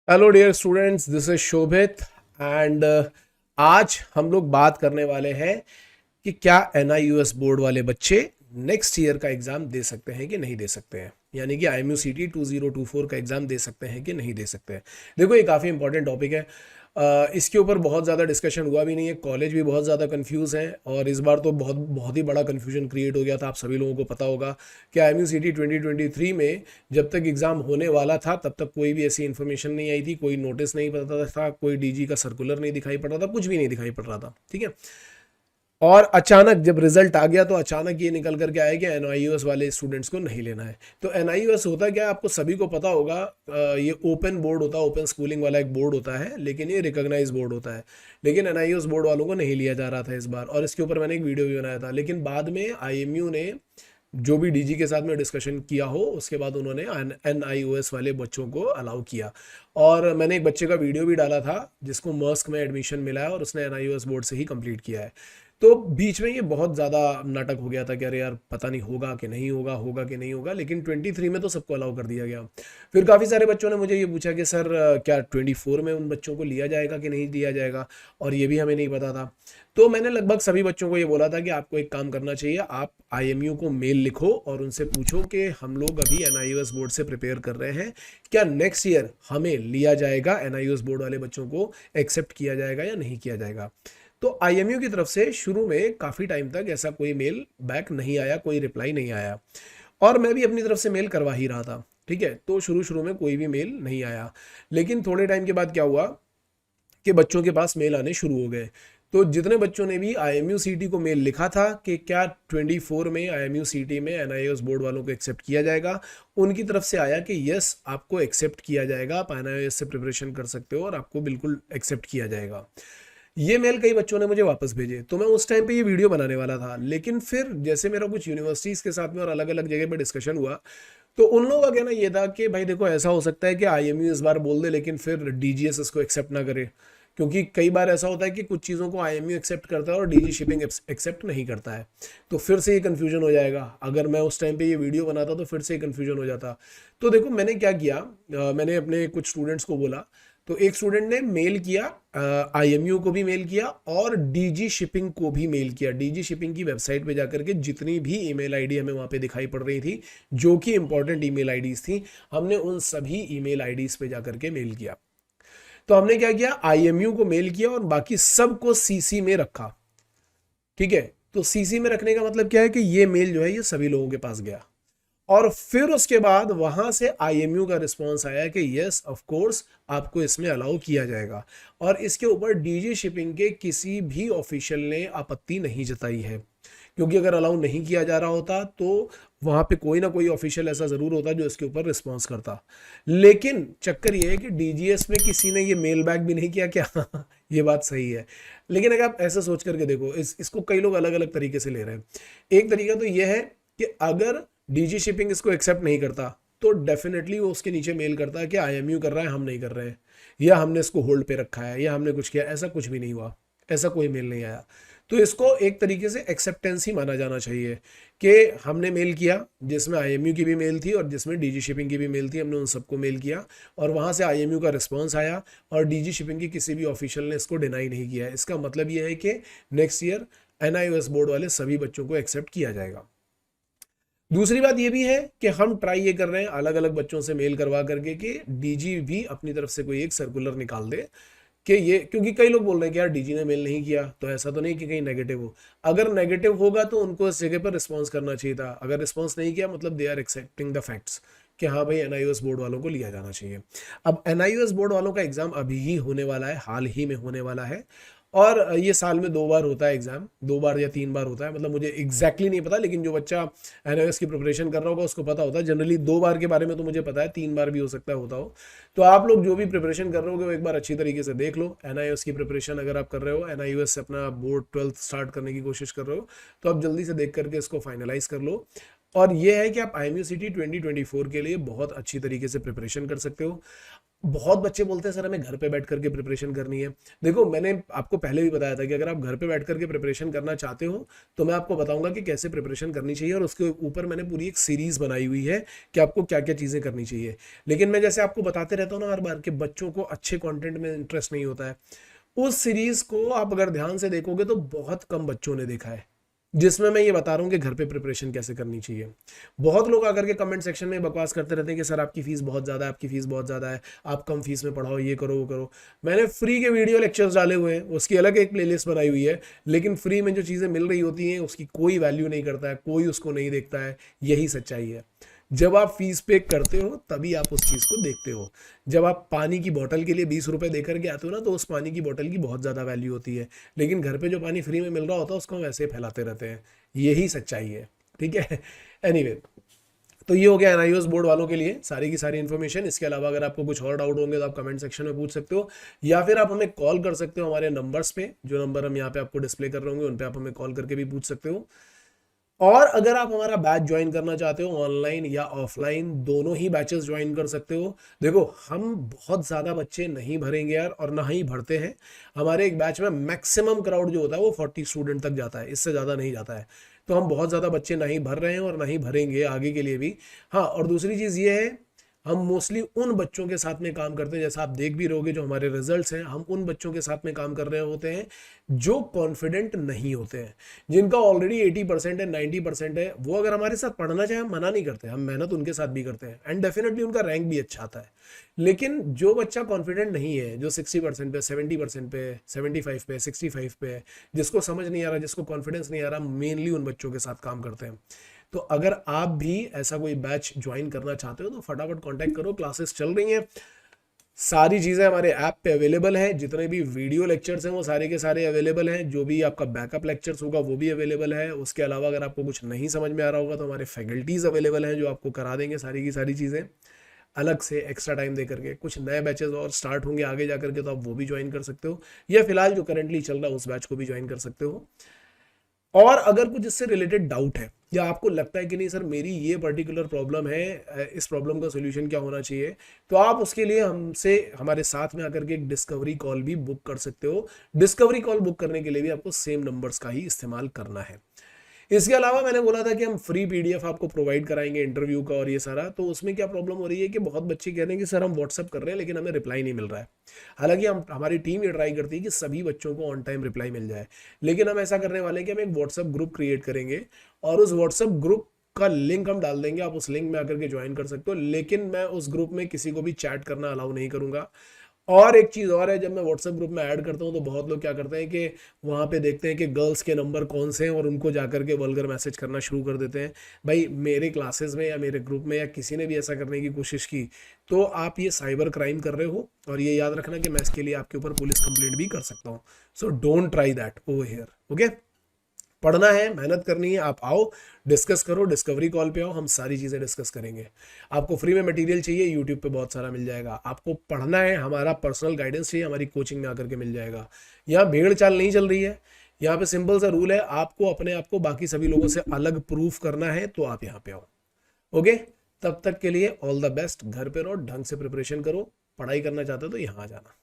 Hello dear students, this is Shobhit and आज हम लोग बात करने वाले हैं कि क्या एनआईयूएस बोर्ड वाले बच्चे नेक्स्ट ईयर का एग्जाम दे सकते हैं कि नहीं दे सकते हैं, यानी कि IMUCT 2024 का एग्जाम दे सकते हैं कि नहीं दे सकते हैं। देखो, ये काफ़ी इंपॉर्टेंट टॉपिक है। इसके ऊपर बहुत ज़्यादा डिस्कशन हुआ भी नहीं है, कॉलेज भी बहुत ज़्यादा कंफ्यूज हैं और इस बार तो बहुत बहुत ही बड़ा कंफ्यूजन क्रिएट हो गया था। आप सभी लोगों को पता होगा कि IMUCT 2023 में जब तक एग्ज़ाम होने वाला था तब तक कोई भी ऐसी इन्फॉर्मेशन नहीं आई थी, कोई नोटिस नहीं पता था, कोई DG का सर्कुलर नहीं दिखाई पड़ रहा था, कुछ भी नहीं दिखाई पड़ रहा था। ठीक है। और अचानक जब रिजल्ट आ गया तो अचानक ये निकल करके आया कि एनआईयूएस वाले स्टूडेंट्स को नहीं लेना है। तो एनआईयूएस होता क्या है, आपको सभी को पता होगा। ये ओपन बोर्ड होता है, ओपन स्कूलिंग वाला एक बोर्ड होता है, लेकिन ये रिकॉग्नाइज बोर्ड होता है। लेकिन एनआईयूएस बोर्ड वालों को नहीं लिया जा रहा था इस बार, और इसके ऊपर मैंने एक वीडियो भी बनाया था। लेकिन बाद में IMU ने जो भी DG के साथ में डिस्कशन किया हो, उसके बाद उन्होंने एनआईओएस वाले बच्चों को अलाउ किया। और मैंने एक बच्चे का वीडियो भी डाला था जिसको मर्स्क में एडमिशन मिला है और उसने एनआईओएस बोर्ड से ही कंप्लीट किया है। तो बीच में ये बहुत ज़्यादा नाटक हो गया था कि अरे यार, पता नहीं होगा कि नहीं होगा, होगा कि नहीं होगा। लेकिन 23 में तो सबको अलाउ कर दिया गया। फिर काफ़ी सारे बच्चों ने मुझे ये पूछा कि सर, क्या 24 में उन बच्चों को लिया जाएगा कि नहीं लिया जाएगा, और ये भी हमें नहीं पता था। तो मैंने लगभग सभी बच्चों को ये बोला था कि आपको एक काम करना चाहिए, आप IMU को मेल लिखो और उनसे पूछो कि हम लोग अभी एनआईओएस बोर्ड से प्रिपेयर कर रहे हैं, क्या नेक्स्ट ईयर हमें लिया जाएगा, एनआईओएस बोर्ड वाले बच्चों को एक्सेप्ट किया जाएगा या नहीं किया जाएगा। तो IMU की तरफ से शुरू में काफ़ी टाइम तक ऐसा कोई मेल बैक नहीं आया, कोई रिप्लाई नहीं आया, और मैं भी अपनी तरफ से मेल करवा ही रहा था। ठीक है। तो शुरू शुरू में कोई भी मेल नहीं आया, लेकिन थोड़े टाइम के बाद क्या हुआ कि बच्चों के पास मेल आने शुरू हो गए। तो जितने बच्चों ने भी IMUCT को मेल लिखा था कि क्या 24 में IMUCT में एनआईओएस बोर्ड वालों को एक्सेप्ट किया जाएगा, उनकी तरफ से आया कि यस, आपको एक्सेप्ट किया जाएगा, आप एनआईओएस से प्रिपरेशन कर सकते हो और आपको बिल्कुल एक्सेप्ट किया जाएगा। ये मेल कई बच्चों ने मुझे वापस भेजे, तो मैं उस टाइम पे ये वीडियो बनाने वाला था। लेकिन फिर जैसे मेरा कुछ यूनिवर्सिटीज़ के साथ में और अलग अलग जगह पर डिस्कशन हुआ, तो उन लोगों का कहना ये था कि भाई देखो, ऐसा हो सकता है कि IMU इस बार बोल दे लेकिन फिर DGS इसको एक्सेप्ट ना करे, क्योंकि कई बार ऐसा होता है कि कुछ चीज़ों को IMU एक्सेप्ट करता है और DG शिपिंग एक्सेप्ट नहीं करता है। तो फिर से ये कन्फ्यूजन हो जाएगा। अगर मैं उस टाइम पे ये वीडियो बनाता तो फिर से ये कन्फ्यूजन हो जाता। तो देखो, मैंने क्या किया, मैंने अपने कुछ स्टूडेंट्स को बोला। तो एक स्टूडेंट ने मेल किया, IMU को भी मेल किया और DG शिपिंग को भी मेल किया। DG शिपिंग की वेबसाइट पे जाकर के जितनी भी ईमेल आईडी हमें वहाँ पे दिखाई पड़ रही थी, जो कि इंपॉर्टेंट ईमेल आईडीज थी, हमने उन सभी ईमेल आईडीज पे जाकर के मेल किया। तो हमने क्या किया, IMU को मेल किया और बाकी सबको CC में रखा। ठीक है। तो CC में रखने का मतलब क्या है कि ये मेल जो है ये सभी लोगों के पास गया, और फिर उसके बाद वहां से IMU का रिस्पांस आया कि यस, ऑफ कोर्स, आपको इसमें अलाउ किया जाएगा। और इसके ऊपर DG शिपिंग के किसी भी ऑफिशियल ने आपत्ति नहीं जताई है, क्योंकि अगर अलाउ नहीं किया जा रहा होता तो वहां पे कोई ना कोई ऑफिशियल ऐसा जरूर होता जो इसके ऊपर रिस्पांस करता। लेकिन चक्कर ये है कि DGS में किसी ने ये मेल बैक भी नहीं किया क्या। ये बात सही है। लेकिन अगर आप ऐसा सोच करके देखो, इसको कई लोग अलग अलग तरीके से ले रहे हैं। एक तरीका तो ये है कि अगर DG शिपिंग इसको एक्सेप्ट नहीं करता तो डेफिनेटली वो उसके नीचे मेल करता है कि IMU कर रहा है, हम नहीं कर रहे हैं, या हमने इसको होल्ड पे रखा है, या हमने कुछ किया। ऐसा कुछ भी नहीं हुआ, ऐसा कोई मेल नहीं आया। तो इसको एक तरीके से एक्सेप्टेंस ही माना जाना चाहिए कि हमने मेल किया जिसमें IMU की भी मेल थी और जिसमें DG शिपिंग की भी मेल थी, हमने उन सबको मेल किया और वहाँ से IMU का रिस्पॉन्स आया और DG शिपिंग की किसी भी ऑफिशियल ने इसको डिनाई नहीं किया है। इसका मतलब ये है कि नेक्स्ट ईयर NIOS बोर्ड वाले सभी बच्चों को एक्सेप्ट किया जाएगा। दूसरी बात ये भी है कि हम ट्राई ये कर रहे हैं अलग अलग बच्चों से मेल करवा करके कि DG भी अपनी तरफ से कोई एक सर्कुलर निकाल दे कि ये, क्योंकि कई लोग बोल रहे हैं कि यार DG ने मेल नहीं किया, तो ऐसा तो नहीं कि कहीं नेगेटिव हो। अगर नेगेटिव होगा तो उनको इस जगह पर रिस्पॉन्स करना चाहिए था। अगर रिस्पॉन्स नहीं किया मतलब they are accepting the facts कि हाँ भाई, NIOS बोर्ड वालों को लिया जाना चाहिए। अब NIOS बोर्ड वालों का एग्जाम अभी ही होने वाला है, हाल ही में होने वाला है। और ये साल में 2 बार होता है एग्जाम, 2 बार या 3 बार होता है, मतलब मुझे एग्जैक्टली नहीं पता, लेकिन जो बच्चा NIOS की प्रिपरेशन कर रहा होगा उसको पता होता है। जनरली 2 बार के बारे में तो मुझे पता है, 3 बार भी हो सकता है होता हो। तो आप लोग जो भी प्रिपरेशन कर रहे होगे वो एक बार अच्छी तरीके से देख लो। NIOS की प्रिपरेशन अगर आप कर रहे हो, NIOS से अपना बोर्ड 12th स्टार्ट करने की कोशिश कर रहे हो, तो आप जल्दी से देख करके इसको फाइनलाइज कर लो। और ये है कि आप IMUCT 2024 के लिए बहुत अच्छी तरीके से प्रिपरेशन कर सकते हो। बहुत बच्चे बोलते हैं सर हमें घर पे बैठ करके प्रिपरेशन करनी है। देखो मैंने आपको पहले भी बताया था कि अगर आप घर पे बैठ करके प्रिपरेशन करना चाहते हो तो मैं आपको बताऊंगा कि कैसे प्रिपरेशन करनी चाहिए, और उसके ऊपर मैंने पूरी एक सीरीज बनाई हुई है कि आपको क्या क्या चीज़ें करनी चाहिए। लेकिन मैं जैसे आपको बताते रहता हूँ ना हर बार कि बच्चों को अच्छे कंटेंट में इंटरेस्ट नहीं होता है। उस सीरीज को आप अगर ध्यान से देखोगे तो बहुत कम बच्चों ने देखा है, जिसमें मैं ये बता रहा हूँ कि घर पे प्रिपरेशन कैसे करनी चाहिए। बहुत लोग आकर के कमेंट सेक्शन में बकवास करते रहते हैं कि सर आपकी फीस बहुत ज़्यादा है, आपकी फीस बहुत ज़्यादा है, आप कम फीस में पढ़ाओ, ये करो वो करो। मैंने फ्री के वीडियो लेक्चर्स डाले हुए हैं, उसकी अलग एक प्लेलिस्ट बनाई हुई है, लेकिन फ्री में जो चीज़ें मिल रही होती हैं उसकी कोई वैल्यू नहीं करता है, कोई उसको नहीं देखता है। यही सच्चाई है। जब आप फीस पे करते हो तभी आप उस चीज़ को देखते हो। जब आप पानी की बोतल के लिए 20 रुपए दे करके आते हो ना, तो उस पानी की बोतल की बहुत ज़्यादा वैल्यू होती है। लेकिन घर पे जो पानी फ्री में मिल रहा होता है उसको हम वैसे ही फैलाते रहते हैं। यही सच्चाई है। ठीक है। एनीवे, तो ये हो गया एनआईओएस बोर्ड वालों के लिए सारी की सारी इन्फॉर्मेशन। इसके अलावा अगर आपको कुछ और डाउट होंगे तो आप कमेंट सेक्शन में पूछ सकते हो, या फिर आप हमें कॉल कर सकते हो हमारे नंबर्स पे, जो नंबर हम यहाँ पे आपको डिस्प्ले कर रहे होंगे उन पे आप हमें कॉल करके भी पूछ सकते हो। और अगर आप हमारा बैच ज्वाइन करना चाहते हो, ऑनलाइन या ऑफलाइन दोनों ही बैचेस ज्वाइन कर सकते हो। देखो हम बहुत ज़्यादा बच्चे नहीं भरेंगे यार, और ना ही भरते हैं। हमारे एक बैच में मैक्सिमम क्राउड जो होता है वो 40 स्टूडेंट तक जाता है, इससे ज़्यादा नहीं जाता है। तो हम बहुत ज़्यादा बच्चे नहीं भर रहे हैं और ना ही भरेंगे आगे के लिए भी। हाँ, और दूसरी चीज़ ये है, हम मोस्टली उन बच्चों के साथ में काम करते हैं, जैसा आप देख भी रहोगे जो हमारे रिजल्ट्स हैं, हम उन बच्चों के साथ में काम कर रहे होते हैं जो कॉन्फिडेंट नहीं होते हैं, जिनका ऑलरेडी 80% है, 90% है। वो अगर हमारे साथ पढ़ना चाहे हम मना नहीं करते, हम मेहनत उनके साथ भी करते हैं एंड डेफिनेटली उनका रैंक भी अच्छा आता है। लेकिन जो बच्चा कॉन्फिडेंट नहीं है, जो 60% पे, 70% पे, 75 पे, 65 पे है, जिसको समझ नहीं आ रहा, जिसको कॉन्फिडेंस नहीं आ रहा, मेनली उन बच्चों के साथ काम करते हैं। तो अगर आप भी ऐसा कोई बैच ज्वाइन करना चाहते हो तो फटाफट कांटेक्ट करो, क्लासेस चल रही हैं। सारी चीज़ें हमारे ऐप पे अवेलेबल हैं, जितने भी वीडियो लेक्चर्स हैं वो सारे के सारे अवेलेबल हैं, जो भी आपका बैकअप लेक्चर्स होगा वो भी अवेलेबल है। उसके अलावा अगर आपको कुछ नहीं समझ में आ रहा होगा तो हमारे फैकल्टीज़ अवेलेबल हैं जो आपको करा देंगे सारी की सारी चीज़ें अलग से एक्स्ट्रा टाइम दे करके। कुछ नए बैचेस और स्टार्ट होंगे आगे जा करके, तो आप वो भी ज्वाइन कर सकते हो, या फिलहाल जो करंटली चल रहा है उस बैच को भी ज्वाइन कर सकते हो। और अगर कुछ इससे रिलेटेड डाउट है या आपको लगता है कि नहीं सर मेरी ये पर्टिकुलर प्रॉब्लम है, इस प्रॉब्लम का सोल्यूशन क्या होना चाहिए, तो आप उसके लिए हमसे हमारे साथ में आकर के एक डिस्कवरी कॉल भी बुक कर सकते हो। डिस्कवरी कॉल बुक करने के लिए भी आपको सेम नंबर्स का ही इस्तेमाल करना है। इसके अलावा मैंने बोला था कि हम फ्री पीडीएफ आपको प्रोवाइड कराएंगे इंटरव्यू का और ये सारा। तो उसमें क्या प्रॉब्लम हो रही है कि बहुत बच्चे कह रहे हैं कि सर हम व्हाट्सअप कर रहे हैं लेकिन हमें रिप्लाई नहीं मिल रहा है। हालांकि हमारी टीम ये ट्राई करती है कि सभी बच्चों को ऑन टाइम रिप्लाई मिल जाए, लेकिन हम ऐसा करने वाले हैं कि हम एक व्हाट्सअप ग्रुप क्रिएट करेंगे और उस व्हाट्सअप ग्रुप का लिंक हम डाल देंगे, आप उस लिंक में आकर के ज्वाइन कर सकते हो। लेकिन मैं उस ग्रुप में किसी को भी चैट करना अलाउ नहीं करूंगा। और एक चीज़ और है, जब मैं व्हाट्सएप ग्रुप में ऐड करता हूँ तो बहुत लोग क्या करते हैं कि वहाँ पे देखते हैं कि गर्ल्स के नंबर कौन से हैं और उनको जाकर के वल्गर मैसेज करना शुरू कर देते हैं। भाई मेरे क्लासेस में या मेरे ग्रुप में या किसी ने भी ऐसा करने की कोशिश की तो आप ये साइबर क्राइम कर रहे हो, और ये याद रखना कि मैं इसके लिए आपके ऊपर पुलिस कंप्लेंट भी कर सकता हूँ। So don't try that over here. Okay, पढ़ना है, मेहनत करनी है, आप आओ, डिस्कस करो, डिस्कवरी कॉल पे आओ, हम सारी चीज़ें डिस्कस करेंगे। आपको फ्री में मटेरियल चाहिए, यूट्यूब पे बहुत सारा मिल जाएगा। आपको पढ़ना है, हमारा पर्सनल गाइडेंस चाहिए, हमारी कोचिंग में आकर के मिल जाएगा। यहाँ भेड़ चाल नहीं चल रही है, यहाँ पे सिंपल सा रूल है, आपको अपने आप को बाकी सभी लोगों से अलग प्रूफ करना है तो आप यहाँ पे आओ। ओके, तब तक के लिए ऑल द बेस्ट। घर पे रहो, ढंग से प्रिपरेशन करो, पढ़ाई करना चाहते हो तो यहाँ आ जाना।